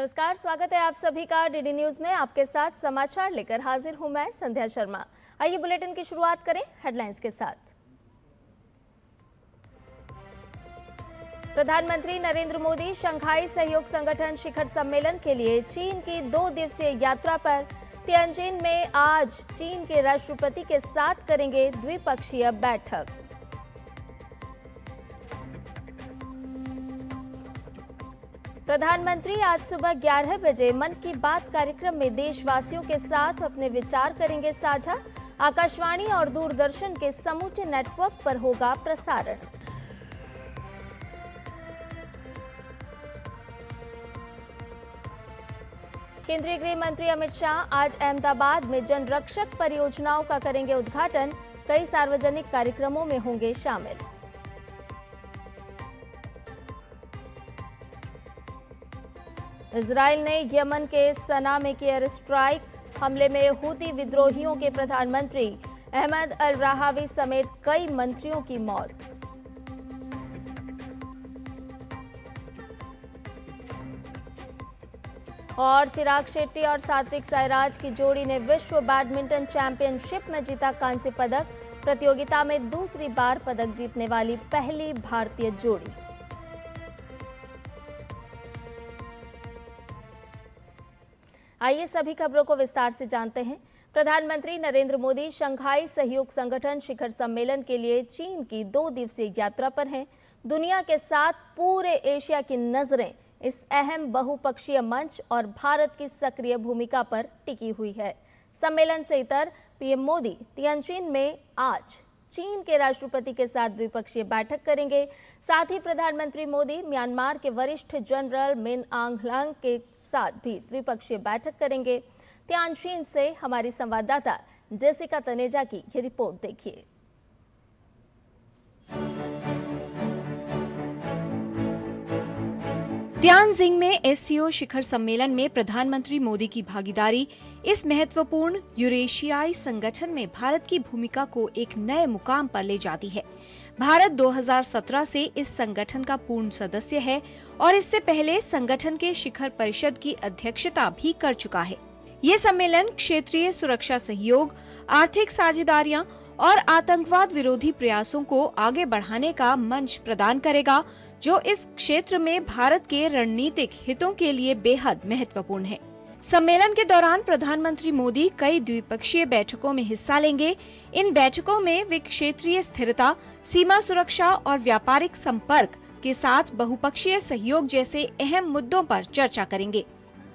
नमस्कार, स्वागत है आप सभी का डीडी न्यूज में। आपके साथ समाचार लेकर हाजिर हूं मैं संध्या शर्मा। आइए बुलेटिन की शुरुआत करें हेडलाइंस के साथ। प्रधानमंत्री नरेंद्र मोदी शंघाई सहयोग संगठन शिखर सम्मेलन के लिए चीन की 2 दिवसीय यात्रा पर तियानजिन में आज चीन के राष्ट्रपति के साथ करेंगे द्विपक्षीय बैठक। प्रधानमंत्री आज सुबह 11 बजे मन की बात कार्यक्रम में देशवासियों के साथ अपने विचार करेंगे साझा। आकाशवाणी और दूरदर्शन के समूचे नेटवर्क पर होगा प्रसारण। केंद्रीय गृह मंत्री अमित शाह आज अहमदाबाद में जनरक्षक परियोजनाओं का करेंगे उद्घाटन। कई सार्वजनिक कार्यक्रमों में होंगे शामिल। इजराइल ने यमन के सना में की एयर स्ट्राइक। हमले में हूती विद्रोहियों के प्रधानमंत्री अहमद अल राहावी समेत कई मंत्रियों की मौत। और चिराग शेट्टी और सात्विक साईराज की जोड़ी ने विश्व बैडमिंटन चैंपियनशिप में जीता कांस्य पदक। प्रतियोगिता में दूसरी बार पदक जीतने वाली पहली भारतीय जोड़ी। आइए सभी खबरों को विस्तार से जानते हैं। प्रधानमंत्री नरेंद्र मोदी शंघाई सहयोग संगठन शिखर सम्मेलन के लिए चीन की 2 दिवसीय यात्रा पर हैं। दुनिया के साथ पूरे एशिया की नजरें इस अहम बहुपक्षीय मंच और भारत की सक्रिय भूमिका पर टिकी हुई है। सम्मेलन से इतर पीएम मोदी तियानजिन में आज चीन के राष्ट्रपति के साथ द्विपक्षीय बैठक करेंगे। साथ ही प्रधानमंत्री मोदी म्यांमार के वरिष्ठ जनरल मिन आंग ह्लांग के साथ भी द्विपक्षीय बैठक करेंगे। तियानजिन से हमारी संवाददाता जेसिका तनेजा की ये रिपोर्ट देखिए। तियानजिन में एससीओ शिखर सम्मेलन में प्रधानमंत्री मोदी की भागीदारी इस महत्वपूर्ण यूरेशियाई संगठन में भारत की भूमिका को एक नए मुकाम पर ले जाती है। भारत 2017 से इस संगठन का पूर्ण सदस्य है और इससे पहले संगठन के शिखर परिषद की अध्यक्षता भी कर चुका है। ये सम्मेलन क्षेत्रीय सुरक्षा सहयोग, आर्थिक साझेदारियां और आतंकवाद विरोधी प्रयासों को आगे बढ़ाने का मंच प्रदान करेगा, जो इस क्षेत्र में भारत के रणनीतिक हितों के लिए बेहद महत्वपूर्ण है। सम्मेलन के दौरान प्रधानमंत्री मोदी कई द्विपक्षीय बैठकों में हिस्सा लेंगे। इन बैठकों में वे क्षेत्रीय स्थिरता, सीमा सुरक्षा और व्यापारिक संपर्क के साथ बहुपक्षीय सहयोग जैसे अहम मुद्दों पर चर्चा करेंगे।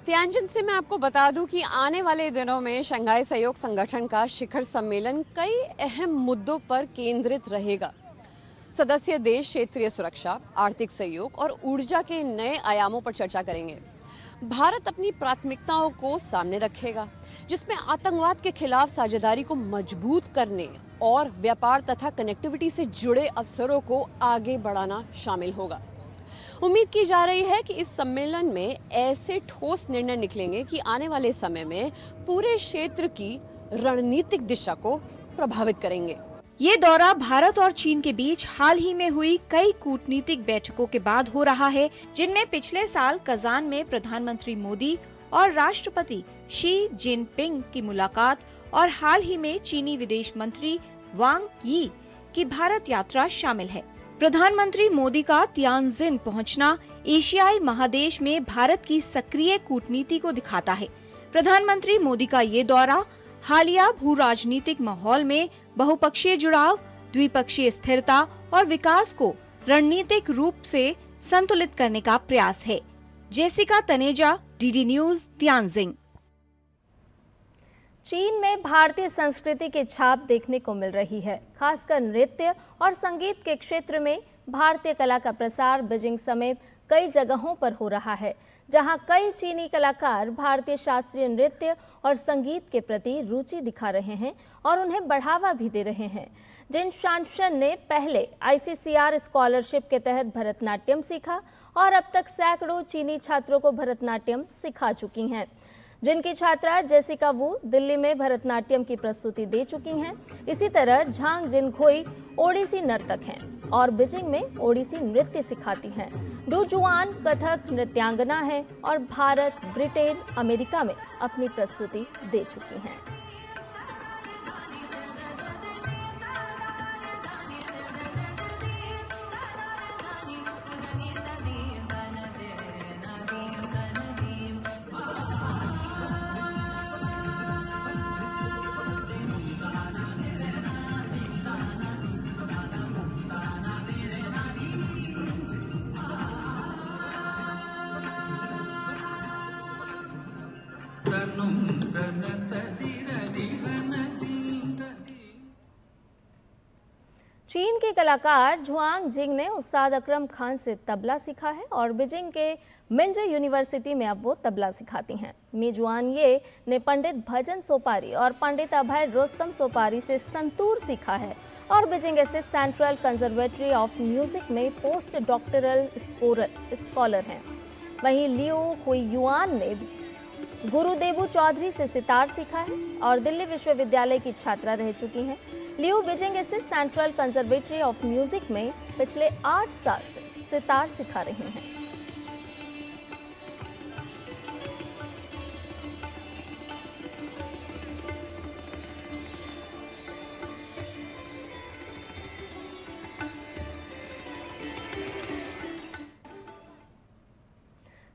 तियानजिन से मैं आपको बता दूं कि आने वाले दिनों में शंघाई सहयोग संगठन का शिखर सम्मेलन कई अहम मुद्दों पर केंद्रित रहेगा। सदस्य देश क्षेत्रीय सुरक्षा, आर्थिक सहयोग और ऊर्जा के नए आयामों पर चर्चा करेंगे। भारत अपनी प्राथमिकताओं को सामने रखेगा, जिसमें आतंकवाद के खिलाफ साझेदारी को मजबूत करने और व्यापार तथा कनेक्टिविटी से जुड़े अवसरों को आगे बढ़ाना शामिल होगा। उम्मीद की जा रही है कि इस सम्मेलन में ऐसे ठोस निर्णय निकलेंगे कि आने वाले समय में पूरे क्षेत्र की रणनीतिक दिशा को प्रभावित करेंगे। ये दौरा भारत और चीन के बीच हाल ही में हुई कई कूटनीतिक बैठकों के बाद हो रहा है, जिनमें पिछले साल कजान में प्रधानमंत्री मोदी और राष्ट्रपति शी जिनपिंग की मुलाकात और हाल ही में चीनी विदेश मंत्री वांग यी की भारत यात्रा शामिल है। प्रधानमंत्री मोदी का तियानजिन पहुंचना एशियाई महादेश में भारत की सक्रिय कूटनीति को दिखाता है। प्रधानमंत्री मोदी का ये दौरा हालिया भू राजनीतिक माहौल में बहुपक्षीय जुड़ाव, द्विपक्षीय स्थिरता और विकास को रणनीतिक रूप से संतुलित करने का प्रयास है। Jessica Taneja, DD news, Tianjin. चीन में भारतीय संस्कृति की छाप देखने को मिल रही है। खासकर नृत्य और संगीत के क्षेत्र में भारतीय कला का प्रसार बीजिंग समेत कई जगहों पर हो रहा है, जहां कई चीनी कलाकार भारतीय शास्त्रीय नृत्य और संगीत के प्रति रुचि दिखा रहे हैं और उन्हें बढ़ावा भी दे रहे हैं। जिन शानशन ने पहले आईसीसीआर स्कॉलरशिप के तहत भरतनाट्यम सीखा और अब तक सैकड़ों चीनी छात्रों को भरतनाट्यम सिखा चुकी हैं। जिनकी छात्रा जेसिका वू दिल्ली में भरतनाट्यम की प्रस्तुति दे चुकी हैं। इसी तरह झांग जिनखोई ओडिसी नर्तक हैं। और बीजिंग में ओडिसी नृत्य सिखाती हैं। डू जुआन कथक नृत्यांगना है और भारत, ब्रिटेन, अमेरिका में अपनी प्रस्तुति दे चुकी हैं। चीन के कलाकार झुआंग जिंग ने उस्ताद अकरम खान से तबला सीखा है और बीजिंग के मिंजो यूनिवर्सिटी में अब वो तबला सिखाती हैं। मी जुआनये ने पंडित भजन सोपारी और पंडित अभय रुस्तम सोपारी से संतूर सीखा है और बीजिंग से सेंट्रल कंजर्वेटरी ऑफ म्यूजिक में पोस्ट डॉक्टरल स्कॉलर हैं। वहीं लियो हुईयुआन ने गुरुदेवु चौधरी से सितार सीखा है और दिल्ली विश्वविद्यालय की छात्रा रह चुकी हैं। लियो बीजिंग स्थित सेंट्रल कंजर्वेटरी ऑफ म्यूजिक में पिछले 8 साल से सितार सिखा रही हैं।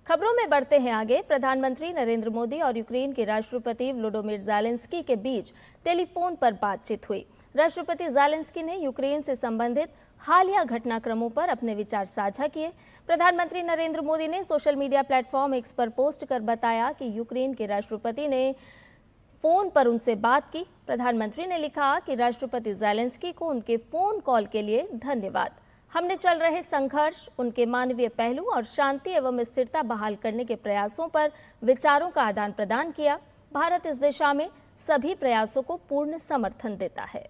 खबरों में बढ़ते हैं आगे। प्रधानमंत्री नरेंद्र मोदी और यूक्रेन के राष्ट्रपति व्लोडिमीर ज़ेलेंस्की के बीच टेलीफोन पर बातचीत हुई। राष्ट्रपति ज़ेलेंस्की ने यूक्रेन से संबंधित हालिया घटनाक्रमों पर अपने विचार साझा किए। प्रधानमंत्री नरेंद्र मोदी ने सोशल मीडिया प्लेटफॉर्म एक्स पर पोस्ट कर बताया कि यूक्रेन के राष्ट्रपति ने फोन पर उनसे बात की। प्रधानमंत्री ने लिखा कि राष्ट्रपति ज़ेलेंस्की को उनके फोन कॉल के लिए धन्यवाद। हमने चल रहे संघर्ष, उनके मानवीय पहलू और शांति एवं स्थिरता बहाल करने के प्रयासों पर विचारों का आदान प्रदान किया। भारत इस दिशा में सभी प्रयासों को पूर्ण समर्थन देता है।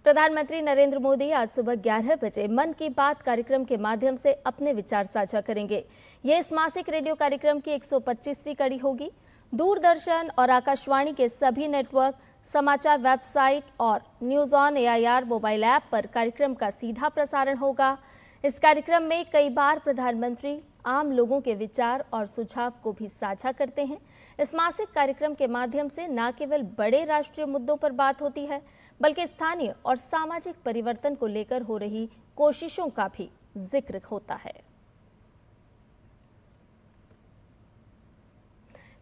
प्रधानमंत्री नरेंद्र मोदी आज सुबह 11 बजे मन की बात कार्यक्रम के माध्यम से अपने विचार साझा करेंगे। ये इस मासिक रेडियो कार्यक्रम की 125वीं कड़ी होगी। दूरदर्शन और आकाशवाणी के सभी नेटवर्क, समाचार वेबसाइट और news on AIR mobile app पर कार्यक्रम का सीधा प्रसारण होगा। इस कार्यक्रम में कई बार प्रधानमंत्री आम लोगों के विचार और सुझाव को भी साझा करते हैं। इस मासिक कार्यक्रम के माध्यम से न केवल बड़े राष्ट्रीय मुद्दों पर बात होती है, बल्कि स्थानीय और सामाजिक परिवर्तन को लेकर हो रही कोशिशों का भी जिक्र होता है।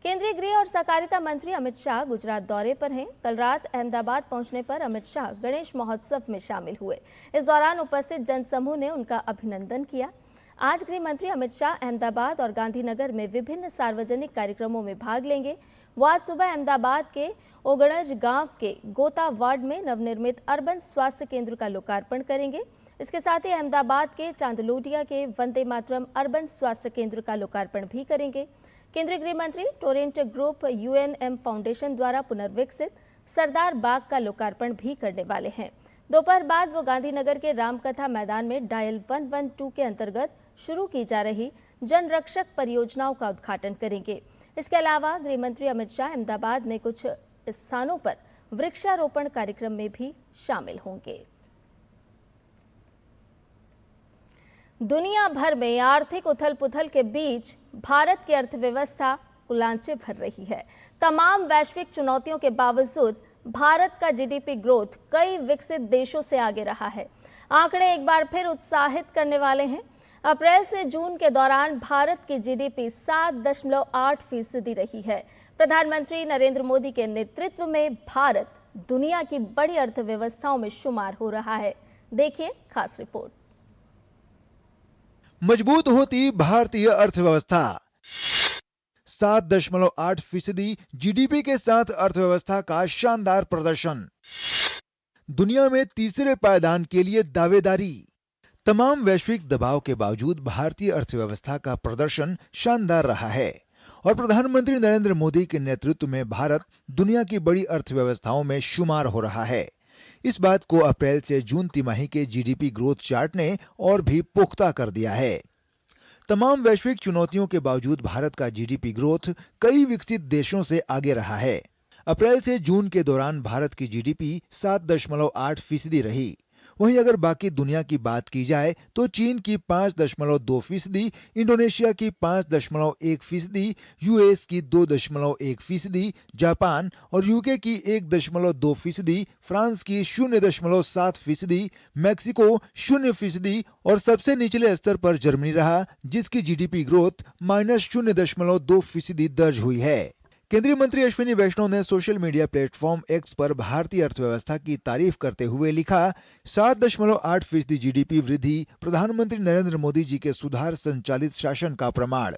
केंद्रीय गृह और सहकारिता मंत्री अमित शाह गुजरात दौरे पर हैं। कल रात अहमदाबाद पहुंचने पर अमित शाह गणेश महोत्सव में शामिल हुए। इस दौरान उपस्थित जनसमूह ने उनका अभिनंदन किया। आज गृह मंत्री अमित शाह अहमदाबाद और गांधीनगर में विभिन्न सार्वजनिक कार्यक्रमों में भाग लेंगे। वो आज सुबह अहमदाबाद के ओगणज गांव के गोता वार्ड में नवनिर्मित अर्बन स्वास्थ्य केंद्र का लोकार्पण करेंगे। इसके साथ ही अहमदाबाद के चांदलोडिया के वंदे मातरम अर्बन स्वास्थ्य केंद्र का लोकार्पण भी करेंगे। केंद्रीय गृह मंत्री टोरेंट ग्रुप UNM फाउंडेशन द्वारा पुनर्विकसित सरदार बाग का लोकार्पण भी करने वाले हैं। दोपहर बाद वो गांधीनगर के रामकथा मैदान में डायल 112 के अंतर्गत शुरू की जा रही जनरक्षक परियोजनाओं का उद्घाटन करेंगे। इसके अलावा गृह मंत्री अमित शाह अहमदाबाद में कुछ स्थानों पर वृक्षारोपण कार्यक्रम में भी शामिल होंगे। दुनिया भर में आर्थिक उथल पुथल के बीच भारत की अर्थव्यवस्था कुलांचे भर रही है। तमाम वैश्विक चुनौतियों के बावजूद भारत का GDP ग्रोथ कई विकसित देशों से आगे रहा है। आंकड़े एक बार फिर उत्साहित करने वाले हैं। अप्रैल से जून के दौरान भारत की GDP 7.8% रही है। प्रधानमंत्री नरेंद्र मोदी के नेतृत्व में भारत दुनिया की बड़ी अर्थव्यवस्थाओं में शुमार हो रहा है। देखिए खास रिपोर्ट। मजबूत होती भारतीय अर्थव्यवस्था। 7.8% GDP के साथ अर्थव्यवस्था का शानदार प्रदर्शन। दुनिया में तीसरे पायदान के लिए दावेदारी। तमाम वैश्विक दबाव के बावजूद भारतीय अर्थव्यवस्था का प्रदर्शन शानदार रहा है और प्रधानमंत्री नरेंद्र मोदी के नेतृत्व में भारत दुनिया की बड़ी अर्थव्यवस्थाओं में शुमार हो रहा है। इस बात को अप्रैल से जून तिमाही के GDP ग्रोथ चार्ट ने और भी पुख्ता कर दिया है। तमाम वैश्विक चुनौतियों के बावजूद भारत का GDP ग्रोथ कई विकसित देशों से आगे रहा है। अप्रैल से जून के दौरान भारत की जीडीपी 7.8% रही। वहीं अगर बाकी दुनिया की बात की जाए तो चीन की 5.2%, इंडोनेशिया की 5.1%, यूएस की 2.1%, जापान और यूके की 1.2%, फ्रांस की 0.7%, मैक्सिको 0% और सबसे निचले स्तर पर जर्मनी रहा, जिसकी जीडीपी ग्रोथ -0.2% दर्ज हुई है। केंद्रीय मंत्री अश्विनी वैष्णव ने सोशल मीडिया प्लेटफॉर्म एक्स पर भारतीय अर्थव्यवस्था की तारीफ करते हुए लिखा, 7.8% जीडीपी वृद्धि प्रधानमंत्री नरेंद्र मोदी जी के सुधार संचालित शासन का प्रमाण।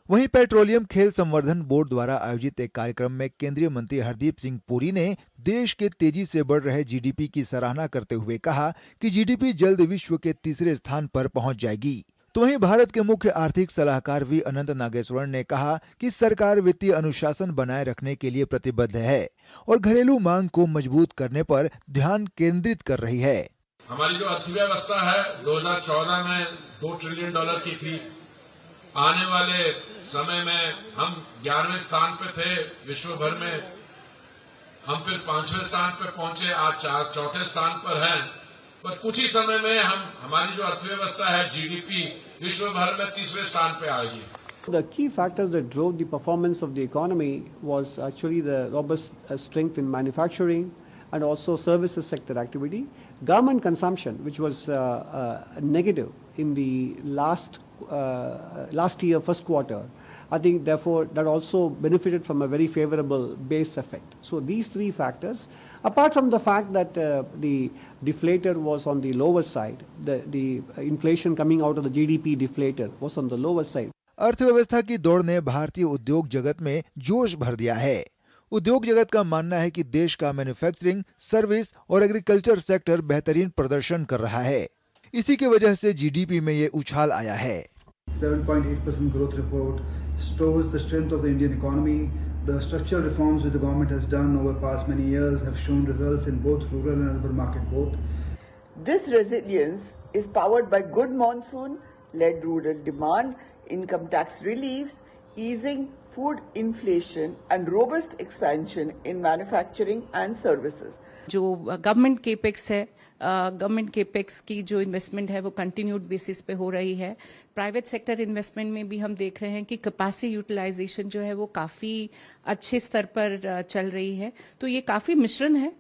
वहीं पेट्रोलियम खेल संवर्धन बोर्ड द्वारा आयोजित एक कार्यक्रम में केंद्रीय मंत्री हरदीप सिंह पुरी ने देश के तेजी से बढ़ रहे जीडीपी की सराहना करते हुए कहा कि जीडीपी जल्द विश्व के तीसरे स्थान पर पहुंच जाएगी। तो वहीं भारत के मुख्य आर्थिक सलाहकार वी अनंत नागेश्वरण ने कहा कि सरकार वित्तीय अनुशासन बनाए रखने के लिए प्रतिबद्ध है और घरेलू मांग को मजबूत करने पर ध्यान केंद्रित कर रही है। हमारी जो अर्थव्यवस्था है 2014 में $2 ट्रिलियन की थी। आने वाले समय में हम 11वें स्थान पे थे विश्व भर में, हम फिर 5वें स्थान पे पहुंचे, आज 4थे स्थान पर हैं। पर कुछ ही समय में हमारी जो अर्थव्यवस्था है जीडीपी विश्व भर में तीसरे स्थान पे आएगी। The key factors that drove the performance of the economy was actually the robust strength in manufacturing and also services sector activity. Government consumption, which was negative in the last year first quarter, I think therefore that also benefited from a very favorable base effect. So these three factors, apart from the fact that the deflator was on the lower side, the inflation coming out of the GDP deflator was on the lower side. अर्थव्यवस्था की दौड़ ने भारतीय उद्योग जगत में जोश भर दिया है। उद्योग जगत का मानना है कि देश का मैन्युफैक्चरिंग, सर्विस और एग्रीकल्चर सेक्टर बेहतरीन प्रदर्शन कर रहा है। इसी की वजह से जीडीपी में ये उछाल आया है। 7.8% growth report shows the strength of the Indian economy. The structural reforms which the government has done over past many years have shown results in both rural and urban market both. This resilience is powered by good monsoon-led rural demand, income tax reliefs, easing food inflation and robust expansion in manufacturing and services. जो government capex है, government capex की जो investment है वो continued basis पे हो रही है। प्राइवेट सेक्टर इन्वेस्टमेंट में भी हम देख रहे हैं कि कैपेसिटी यूटिलाइजेशन जो है वो काफ़ी अच्छे स्तर पर चल रही है। तो ये काफ़ी मिश्रण है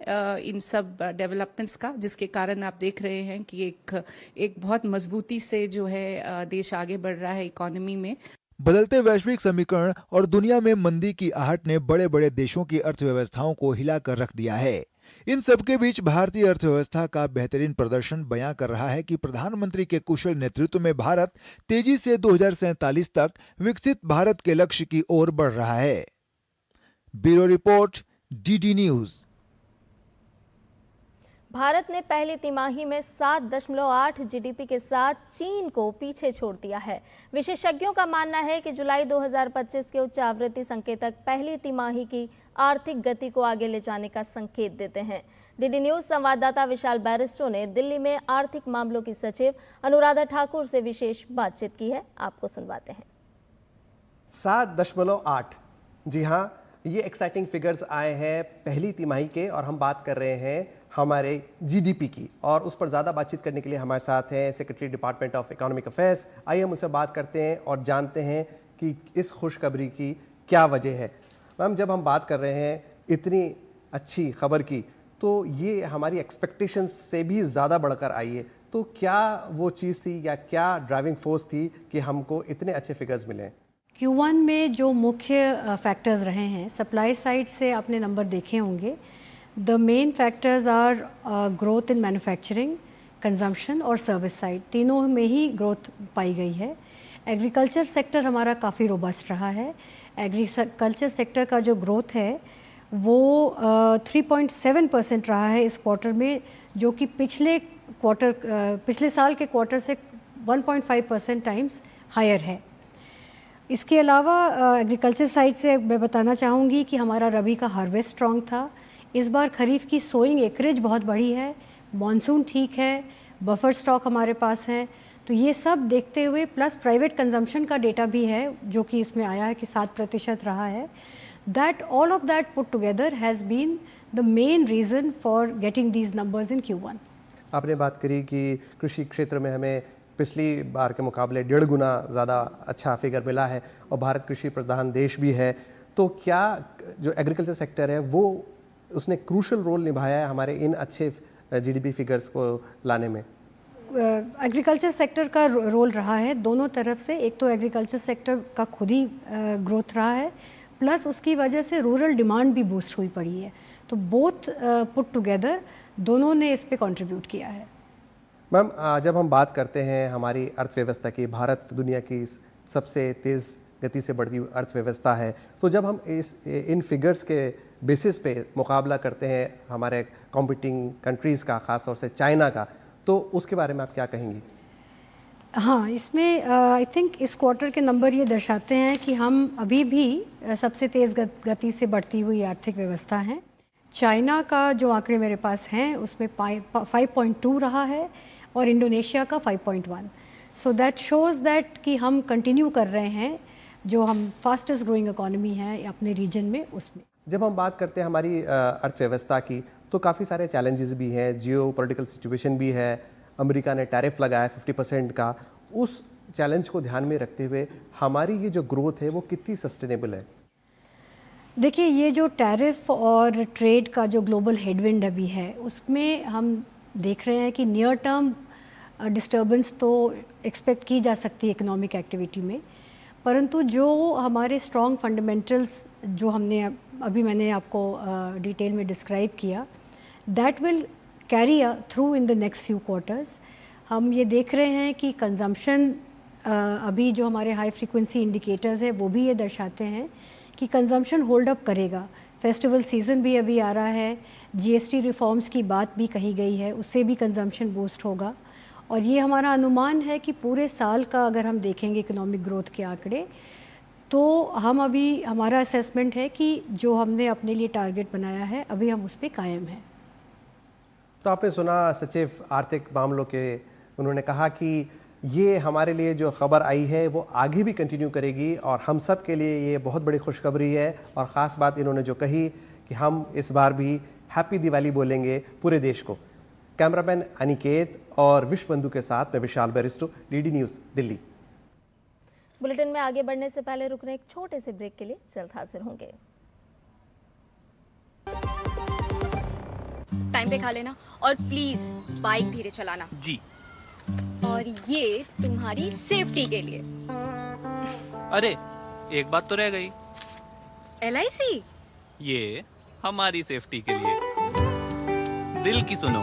इन सब डेवलपमेंट्स का, जिसके कारण आप देख रहे हैं कि एक बहुत मजबूती से जो है देश आगे बढ़ रहा है इकोनॉमी में। बदलते वैश्विक समीकरण और दुनिया में मंदी की आहट ने बड़े बड़े देशों की अर्थव्यवस्थाओं को हिलाकर रख दिया है। इन सबके बीच भारतीय अर्थव्यवस्था का बेहतरीन प्रदर्शन बयां कर रहा है कि प्रधानमंत्री के कुशल नेतृत्व में भारत तेजी से 2047 तक विकसित भारत के लक्ष्य की ओर बढ़ रहा है। Bureau report, DD news. Bharat ने पहली तिमाही में 7.8 जीडीपी के साथ चीन को पीछे छोड़ दिया है। विशेषज्ञों का मानना है कि जुलाई 2025 के उच्च आवृत्ति संकेतक पहली तिमाही की आर्थिक गति को आगे ले जाने का संकेत देते हैं। डीडी न्यूज संवाददाता विशाल बैरिस्टो ने दिल्ली में आर्थिक मामलों की सचिव अनुराधा ठाकुर से विशेष बातचीत की है। आपको सुनवाते हैं। 7.8, जी हाँ, ये एक्साइटिंग फिगर्स आए हैं पहली तिमाही के, और हम बात कर रहे हैं हमारे जीडीपी की। और उस पर ज़्यादा बातचीत करने के लिए हमारे साथ हैं secretary department of economic affairs. आइए हम उससे बात करते हैं और जानते हैं कि इस खुशखबरी की क्या वजह है। मैम, जब हम बात कर रहे हैं इतनी अच्छी खबर की, तो ये हमारी एक्सपेक्टेशंस से भी ज़्यादा बढ़कर आई है। तो क्या वो चीज़ थी या क्या ड्राइविंग फोर्स थी कि हमको इतने अच्छे फिगर्स मिले? Q1 में जो मुख्य फैक्टर्स रहे हैं, सप्लाई साइड से आपने नंबर देखे होंगे। The main factors are growth in manufacturing, consumption और सर्विस साइड, तीनों में ही ग्रोथ पाई गई है। एग्रीकल्चर सेक्टर हमारा काफ़ी रोबस्ट रहा है। एग्रीकल्चर सेक्टर का जो ग्रोथ है वो 3.7% रहा है इस क्वार्टर में, जो कि पिछले साल के क्वार्टर से 1.5% टाइम्स हायर है। इसके अलावा एग्रीकल्चर साइड से मैं बताना चाहूँगी कि हमारा रबी का हार्वेस्ट स्ट्रॉन्ग था। इस बार खरीफ की सोइंग एकरेज बहुत बड़ी है, मॉनसून ठीक है, बफर स्टॉक हमारे पास है। तो ये सब देखते हुए प्लस प्राइवेट कंजम्पशन का डेटा भी है जो कि इसमें आया है कि 7% रहा है। That all of that put together has been the main reason for getting these numbers in Q1. आपने बात करी कि कृषि क्षेत्र में हमें पिछली बार के मुकाबले 1.5 गुना ज़्यादा अच्छा फिगर मिला है और भारत कृषि प्रधान देश भी है, तो क्या जो एग्रीकल्चर सेक्टर है वो उसने क्रूशल रोल निभाया है हमारे इन अच्छे जीडीपी फिगर्स को लाने में? एग्रीकल्चर सेक्टर का रोल रहा है दोनों तरफ से। एक तो एग्रीकल्चर सेक्टर का खुद ही ग्रोथ रहा है, प्लस उसकी वजह से रूरल डिमांड भी बूस्ट हुई पड़ी है, तो बोथ पुट टुगेदर दोनों ने इस पे कंट्रीब्यूट किया है। मैम, जब हम बात करते हैं हमारी अर्थव्यवस्था की, भारत दुनिया की सबसे तेज़ गति से बढ़ती हुई अर्थव्यवस्था है, तो जब हम इन फिगर्स के बेसिस पे मुकाबला करते हैं हमारे कॉम्पिटिंग कंट्रीज़ का, ख़ासतौर से चाइना का, तो उसके बारे में आप क्या कहेंगी? हाँ, इसमें आई थिंक इस क्वार्टर के नंबर ये दर्शाते हैं कि हम अभी भी सबसे तेज़ गति से बढ़ती हुई आर्थिक व्यवस्था हैं। चाइना का जो आंकड़े मेरे पास हैं उसमें 5.2 रहा है और इंडोनेशिया का 5.1। सो दैट शोज़ दैट कि हम कंटिन्यू कर रहे हैं जो हम फास्टेस्ट ग्रोइंग इकोनॉमी है अपने रीजन में उसमें। जब हम बात करते हैं हमारी अर्थव्यवस्था की, तो काफ़ी सारे चैलेंजेस भी हैं, जियो पॉलिटिकल सिचुएशन भी है, अमेरिका ने टैरिफ लगाया 50% का। उस चैलेंज को ध्यान में रखते हुए हमारी ये जो ग्रोथ है वो कितनी सस्टेनेबल है? देखिए, ये जो टैरिफ और ट्रेड का जो ग्लोबल हेडविंड अभी है उसमें हम देख रहे हैं कि नियर टर्म डिस्टर्बेंस तो एक्सपेक्ट की जा सकती है इकोनॉमिक एक्टिविटी में, परंतु जो हमारे स्ट्रॉन्ग फंडामेंटल्स जो हमने अभी मैंने आपको डिटेल में डिस्क्राइब किया, that will carry through in the next few quarters. हम ये देख रहे हैं कि कंजम्पशन अभी जो हमारे हाई फ्रीक्वेंसी इंडिकेटर्स है वो भी ये दर्शाते हैं कि कंजम्पशन होल्ड अप करेगा। फेस्टिवल सीज़न भी अभी आ रहा है, जीएसटी रिफॉर्म्स की बात भी कही गई है, उससे भी कंजम्पशन बूस्ट होगा। और ये हमारा अनुमान है कि पूरे साल का अगर हम देखेंगे इकोनॉमिक ग्रोथ के आंकड़े, तो हम अभी हमारा असेसमेंट है कि जो हमने अपने लिए टारगेट बनाया है अभी हम उस पर कायम हैं। तो आपने सुना सचिव आर्थिक मामलों के, उन्होंने कहा कि ये हमारे लिए जो खबर आई है वो आगे भी कंटिन्यू करेगी और हम सब के लिए ये बहुत बड़ी खुशखबरी है। और ख़ास बात इन्होंने जो कही कि हम इस बार भी हैप्पी दिवाली बोलेंगे पूरे देश को। कैमरामैन अनिकेत और विश्वबंधु के साथ मैं विशाल बैरिस्टो, डीडी न्यूज़, दिल्ली। बुलेटिन में आगे बढ़ने से पहले रुक रहे एक छोटे से ब्रेक के लिए, जल्द हाजिर होंगे। टाइम पे खा लेना और प्लीज बाइक धीरे चलाना जी। और ये तुम्हारी सेफ्टी के लिए। अरे एक बात तो रह गई। LIC? ये हमारी सेफ्टी के लिए। दिल की सुनो,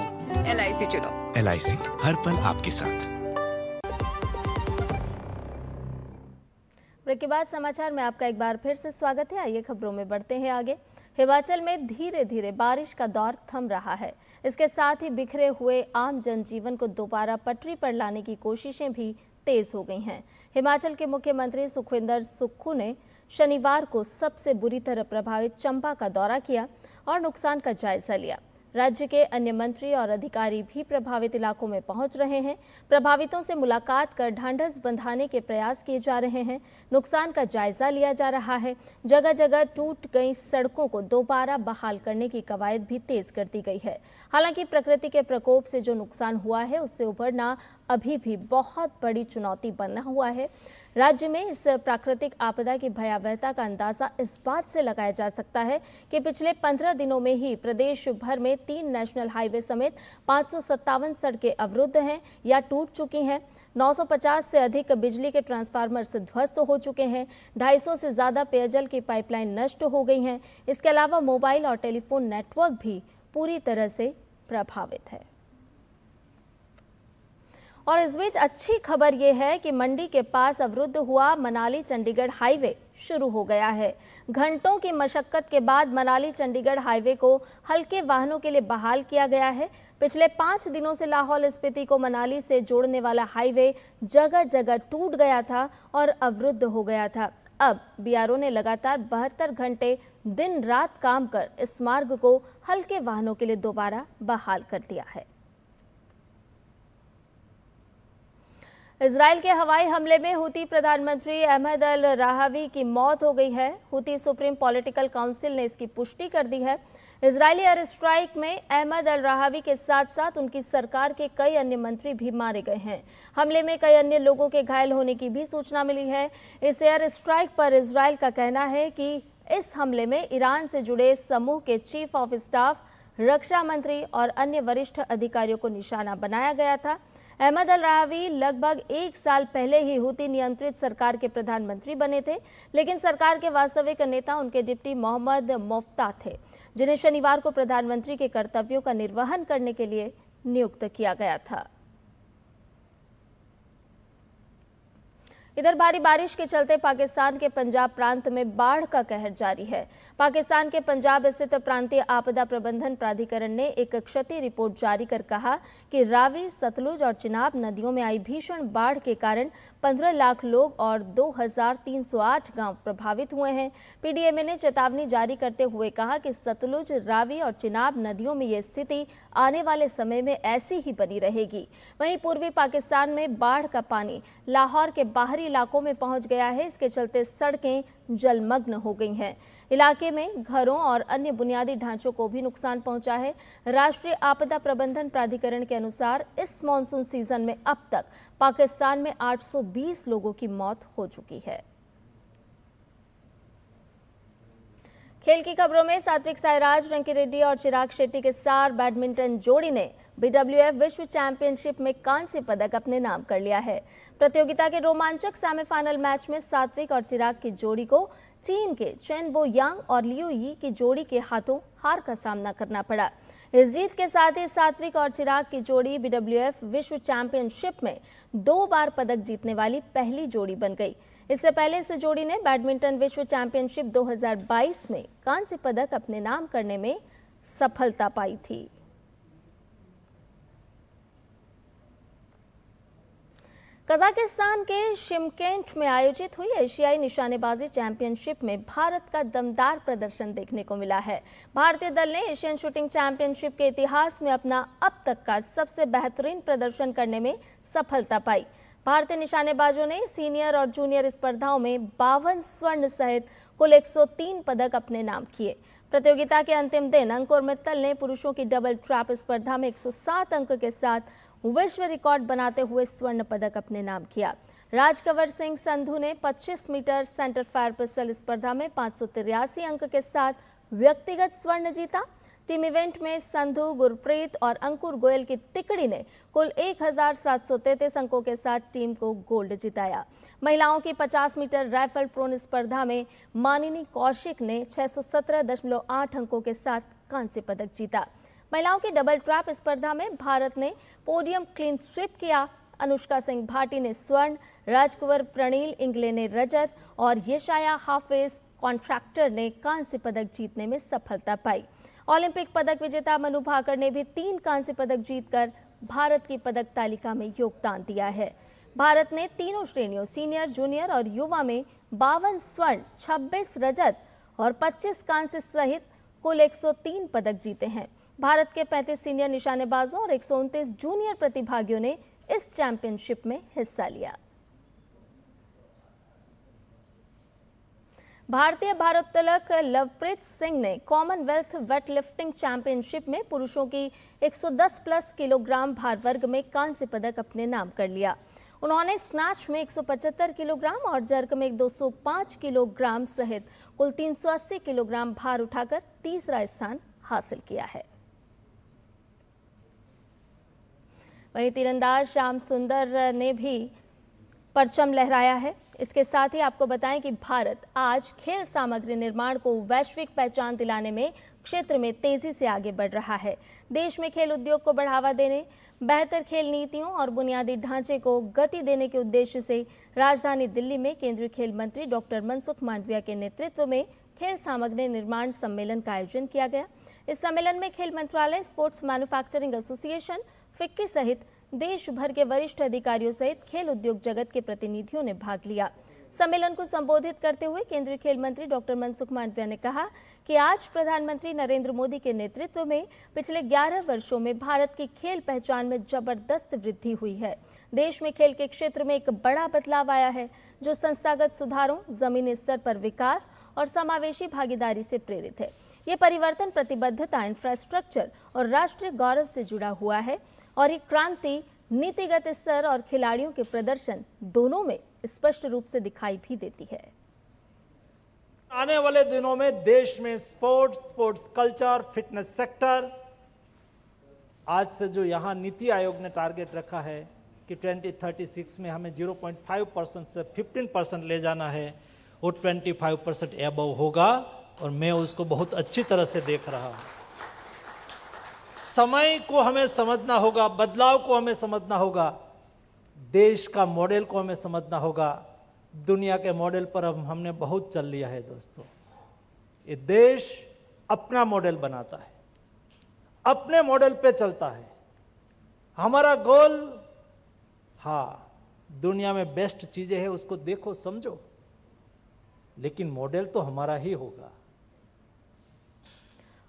LIC चुनो। LIC हर पल आपके साथ। ब्रेक के बाद समाचार में आपका एक बार फिर से स्वागत है। आइए खबरों में बढ़ते हैं आगे। हिमाचल में धीरे धीरे बारिश का दौर थम रहा है। इसके साथ ही बिखरे हुए आम जनजीवन को दोबारा पटरी पर लाने की कोशिशें भी तेज हो गई हैं। हिमाचल के मुख्यमंत्री सुखविंदर सुक्खू ने शनिवार को सबसे बुरी तरह प्रभावित चंबा का दौरा किया और नुकसान का जायजा लिया। राज्य के अन्य मंत्री और अधिकारी भी प्रभावित इलाकों में पहुंच रहे हैं। प्रभावितों से मुलाकात कर ढांढस बंधाने के प्रयास किए जा रहे हैं। नुकसान का जायजा लिया जा रहा है। जगह जगह टूट गई सड़कों को दोबारा बहाल करने की कवायद भी तेज कर दी गई है। हालांकि प्रकृति के प्रकोप से जो नुकसान हुआ है उससे उभरना अभी भी बहुत बड़ी चुनौती बना हुआ है। राज्य में इस प्राकृतिक आपदा की भयावहता का अंदाजा इस बात से लगाया जा सकता है कि पिछले 15 दिनों में ही प्रदेश भर में 3 नेशनल हाईवे समेत 557 सड़कें अवरुद्ध हैं या टूट चुकी हैं। 950 से अधिक बिजली के ट्रांसफार्मर ध्वस्त हो चुके हैं। 250 से ज़्यादा पेयजल की पाइपलाइन नष्ट हो गई हैं। इसके अलावा मोबाइल और टेलीफोन नेटवर्क भी पूरी तरह से प्रभावित है। और इस बीच अच्छी खबर यह है कि मंडी के पास अवरुद्ध हुआ मनाली चंडीगढ़ हाईवे शुरू हो गया है। घंटों की मशक्कत के बाद मनाली चंडीगढ़ हाईवे को हल्के वाहनों के लिए बहाल किया गया है। पिछले 5 दिनों से लाहौल स्पीति को मनाली से जोड़ने वाला हाईवे जगह जगह टूट गया था और अवरुद्ध हो गया था। अब BRO ने लगातार 72 घंटे दिन रात काम कर इस मार्ग को हल्के वाहनों के लिए दोबारा बहाल कर दिया है। इजराइल के हवाई हमले में हुती प्रधानमंत्री अहमद अल राहावी की मौत हो गई है। हुती सुप्रीम पॉलिटिकल काउंसिल ने इसकी पुष्टि कर दी है। इजरायली एयर स्ट्राइक में अहमद अल राहावी के साथ साथ उनकी सरकार के कई अन्य मंत्री भी मारे गए हैं। हमले में कई अन्य लोगों के घायल होने की भी सूचना मिली है। इस एयर स्ट्राइक पर इजराइल का कहना है कि इस हमले में ईरान से जुड़े समूह के चीफ ऑफ स्टाफ, रक्षा मंत्री और अन्य वरिष्ठ अधिकारियों को निशाना बनाया गया था। अहमद अल राहावी लगभग 1 साल पहले ही हुती नियंत्रित सरकार के प्रधानमंत्री बने थे, लेकिन सरकार के वास्तविक नेता उनके डिप्टी मोहम्मद मोफ्ता थे, जिन्हें शनिवार को प्रधानमंत्री के कर्तव्यों का निर्वहन करने के लिए नियुक्त किया गया था। इधर भारी बारिश के चलते पाकिस्तान के पंजाब प्रांत में बाढ़ का कहर जारी है। पाकिस्तान के पंजाब स्थित प्रांतीय आपदा प्रबंधन प्राधिकरण ने एक क्षति रिपोर्ट जारी कर कहा कि रावी, सतलुज और चिनाब नदियों में आई भीषण बाढ़ के कारण 15 लाख लोग और 2308 गांव प्रभावित हुए हैं। पीडीएमए ने चेतावनी जारी करते हुए कहा कि सतलुज, रावी और चिनाब नदियों में ये स्थिति आने वाले समय में ऐसी ही बनी रहेगी। वहीं पूर्वी पाकिस्तान में बाढ़ का पानी लाहौर के बाहरी इलाकों में पहुंच गया है। इसके चलते सड़कें जलमग्न हो गई हैं। इलाके में घरों और अन्य बुनियादी ढांचों को भी नुकसान पहुंचा है। राष्ट्रीय आपदा प्रबंधन प्राधिकरण के अनुसार इस मॉनसून सीजन में अब तक पाकिस्तान में 820 लोगों की मौत हो चुकी है। खेल की खबरों में सात्विक साईराज, रंकी रेड्डी और चिराग शेट्टी के स्टार बैडमिंटन जोड़ी ने बीडब्ल्यूएफ विश्व चैंपियनशिप में कांस्य पदक अपने नाम कर लिया है। प्रतियोगिता के रोमांचक सेमीफाइनल मैच में सात्विक और चिराग की जोड़ी को चीन के चेन बो यांग और लियू यी की जोड़ी के हाथों हार का सामना करना पड़ा। इस जीत के साथ ही सात्विक और चिराग की जोड़ी बीडब्ल्यूएफ विश्व चैंपियनशिप में 2 बार पदक जीतने वाली पहली जोड़ी बन गई। इससे पहले इस जोड़ी ने बैडमिंटन विश्व चैंपियनशिप 2022 में कांस्य पदक अपने नाम करने में सफलता पाई थी। कजाकिस्तान के शिमकेंट में आयोजित हुई एशियाई निशानेबाजी चैंपियनशिप में भारत का दमदार प्रदर्शन देखने को मिला है। भारतीय दल ने एशियन शूटिंग चैंपियनशिप के इतिहास में अपना अब तक का सबसे बेहतरीन प्रदर्शन करने में सफलता पाई। भारतीय निशानेबाजों ने सीनियर और जूनियर स्पर्धाओं में 52 स्वर्ण सहित कुल 103 पदक अपने नाम किए। प्रतियोगिता के अंतिम दिन अंकुर मित्तल ने पुरुषों की डबल ट्रैप स्पर्धा में 107 अंक के साथ विश्व रिकॉर्ड बनाते हुए स्वर्ण पदक अपने नाम किया। राजकंवर सिंह संधू ने 25 मीटर सेंटर फायर पिस्टल स्पर्धा में 583 अंक के साथ व्यक्तिगत स्वर्ण जीता। टीम इवेंट में संधू, गुरप्रीत और अंकुर गोयल की तिकड़ी ने कुल 1733 अंकों के साथ टीम को गोल्ड जिताया। महिलाओं की 50 मीटर राइफल प्रोन स्पर्धा में मानिनी कौशिक ने 617.8 अंकों के साथ कांस्य पदक जीता। महिलाओं की डबल ट्रैप स्पर्धा में भारत ने पोडियम क्लीन स्वीप किया। अनुष्का सिंह भाटी ने स्वर्ण, राजकुंवर प्रणील इंगले ने रजत और यशाया हाफिज कॉन्ट्रैक्टर ने कांस्य पदक जीतने में सफलता पाई। ओलंपिक पदक विजेता मनु भाकर ने भी 3 कांस्य पदक जीतकर भारत की पदक तालिका में योगदान दिया है। भारत ने तीनों श्रेणियों सीनियर, जूनियर और युवा में 52 स्वर्ण, 26 रजत और 25 कांस्य सहित कुल 103 पदक जीते हैं। भारत के 35 सीनियर निशानेबाजों और 129 जूनियर प्रतिभागियों ने इस चैंपियनशिप में हिस्सा लिया। भारतीय भारोत्तोलक लवप्रीत सिंह ने कॉमनवेल्थ वेटलिफ्टिंग चैंपियनशिप में पुरुषों की 110 प्लस किलोग्राम भार वर्ग में कांस्य पदक अपने नाम कर लिया। उन्होंने स्नैच में 175 किलोग्राम और जर्क में 205 किलोग्राम सहित कुल 380 किलोग्राम भार उठाकर तीसरा स्थान हासिल किया है। वहीं तीरंदाज श्याम सुंदर ने भी परचम लहराया है। इसके साथ ही आपको बताएं कि भारत आज खेल सामग्री निर्माण को वैश्विक पहचान दिलाने में क्षेत्र में तेजी से आगे बढ़ रहा है। देश में खेल उद्योग को बढ़ावा देने, बेहतर खेल नीतियों और बुनियादी ढांचे को गति देने के उद्देश्य से राजधानी दिल्ली में केंद्रीय खेल मंत्री डॉक्टर मनसुख मांडविया के नेतृत्व में खेल सामग्री निर्माण सम्मेलन का आयोजन किया गया। इस सम्मेलन में खेल मंत्रालय, स्पोर्ट्स मैन्युफैक्चरिंग एसोसिएशन, फिक्की सहित देश भर के वरिष्ठ अधिकारियों सहित खेल उद्योग जगत के प्रतिनिधियों ने भाग लिया। सम्मेलन को संबोधित करते हुए केंद्रीय खेल मंत्री डॉक्टर मनसुख मांडविया ने कहा कि आज प्रधानमंत्री नरेंद्र मोदी के नेतृत्व में पिछले 11 वर्षों में भारत की खेल पहचान में जबरदस्त वृद्धि हुई है। देश में खेल के क्षेत्र में एक बड़ा बदलाव आया है, जो संस्थागत सुधारों, जमीनी स्तर पर विकास और समावेशी भागीदारी से प्रेरित है। ये परिवर्तन प्रतिबद्धता, इंफ्रास्ट्रक्चर और राष्ट्रीय गौरव से जुड़ा हुआ है और ये क्रांति नीतिगत स्तर और खिलाड़ियों के प्रदर्शन दोनों में स्पष्ट रूप से दिखाई भी देती है। आने वाले दिनों में देश में स्पोर्ट्स कल्चर, फिटनेस सेक्टर, आज से जो यहाँ नीति आयोग ने टारगेट रखा है कि 2036 में हमें 0.5% से 15% ले जाना है, वो 25% एबव होगा और मैं उसको बहुत अच्छी तरह से देख रहा हूँ। समय को हमें समझना होगा, बदलाव को हमें समझना होगा, देश का मॉडल को हमें समझना होगा। दुनिया के मॉडल पर अब हमने बहुत चल लिया है दोस्तों। ये देश अपना मॉडल बनाता है, अपने मॉडल पे चलता है। हमारा गोल, हाँ, दुनिया में बेस्ट चीजें हैं उसको देखो समझो, लेकिन मॉडल तो हमारा ही होगा।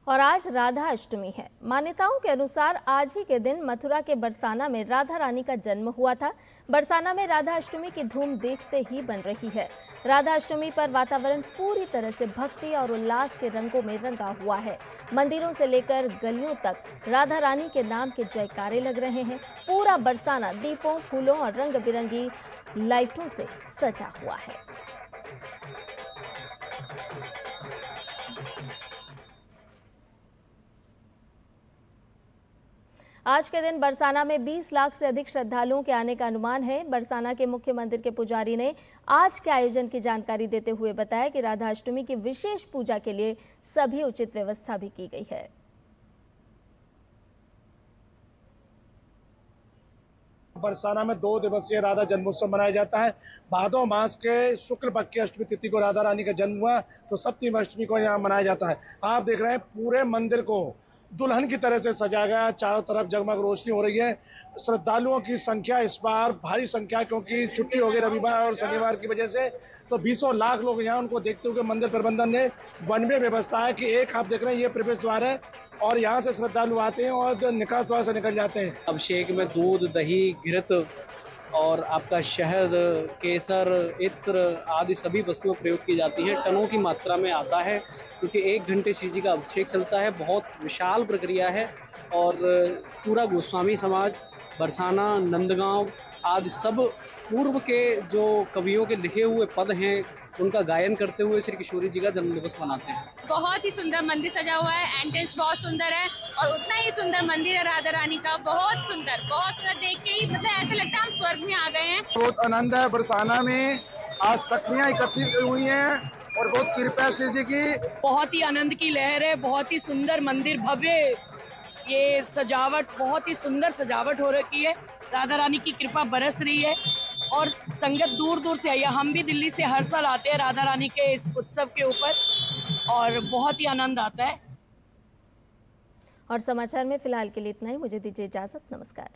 और आज राधा अष्टमी है। मान्यताओं के अनुसार आज ही के दिन मथुरा के बरसाना में राधा रानी का जन्म हुआ था। बरसाना में राधा अष्टमी की धूम देखते ही बन रही है। राधा अष्टमी पर वातावरण पूरी तरह से भक्ति और उल्लास के रंगों में रंगा हुआ है। मंदिरों से लेकर गलियों तक राधा रानी के नाम के जयकारे लग रहे हैं। पूरा बरसाना दीपों, फूलों और रंग बिरंगी लाइटों से सजा हुआ है। आज के दिन बरसाना में 20 लाख से अधिक श्रद्धालुओं के आने का अनुमान है। बरसाना के मुख्य मंदिर के पुजारी ने आज के आयोजन की जानकारी देते हुए बताया कि राधा अष्टमी की विशेष पूजा के लिए सभी उचित व्यवस्था भी की गई है। बरसाना में 2 दिवसीय राधा जन्मोत्सव मनाया जाता है। भादो मास के शुक्ल पक्ष की अष्टमी तिथि को राधा रानी का जन्म हुआ, तो सप्तमी अष्टमी को यहाँ मनाया जाता है। आप देख रहे हैं पूरे मंदिर को दुल्हन की तरह से सजाया गया, चारों तरफ जगमग रोशनी हो रही है। श्रद्धालुओं की संख्या इस बार भारी संख्या, क्योंकि छुट्टी हो गई रविवार और शनिवार की वजह से, तो 20 लाख लोग यहाँ उनको देखते हुए मंदिर प्रबंधन ने 92 व्यवस्था है कि एक आप देख रहे हैं ये प्रवेश द्वार है और यहाँ से श्रद्धालु आते हैं और निकास द्वार से निकल जाते हैं। अभिषेक में दूध, दही, घृत और आपका शहद, केसर, इत्र आदि सभी वस्तुएं प्रयोग की जाती है। टनों की मात्रा में आता है, क्योंकि 1 घंटे श्री जी का अभिषेक चलता है। बहुत विशाल प्रक्रिया है और पूरा गोस्वामी समाज, बरसाना, नंदगांव आदि सब पूर्व के जो कवियों के लिखे हुए पद हैं उनका गायन करते हुए श्री किशोरी जी का जन्मदिवस मनाते हैं। बहुत ही सुंदर मंदिर सजा हुआ है, एंट्रेंस बहुत सुंदर है और उतना ही सुंदर मंदिर है राधा रानी का। बहुत सुंदर देख के ही मतलब ऐसा लगता है हम स्वर्ग में आ गए हैं। बहुत आनंद है। बरसाना में आज सखियां एकत्रित हुई हैं और बहुत कृपा श्री जी की। बहुत ही आनंद की लहर है, बहुत ही सुंदर मंदिर, भव्य ये सजावट, बहुत ही सुंदर सजावट हो रखी है। राधा रानी की कृपा बरस रही है और संगत दूर दूर से आई है। हम भी दिल्ली से हर साल आते हैं राधा रानी के इस उत्सव के ऊपर और बहुत ही आनंद आता है। और समाचार में फिलहाल के लिए इतना ही। मुझे दीजिए इजाजत। नमस्कार।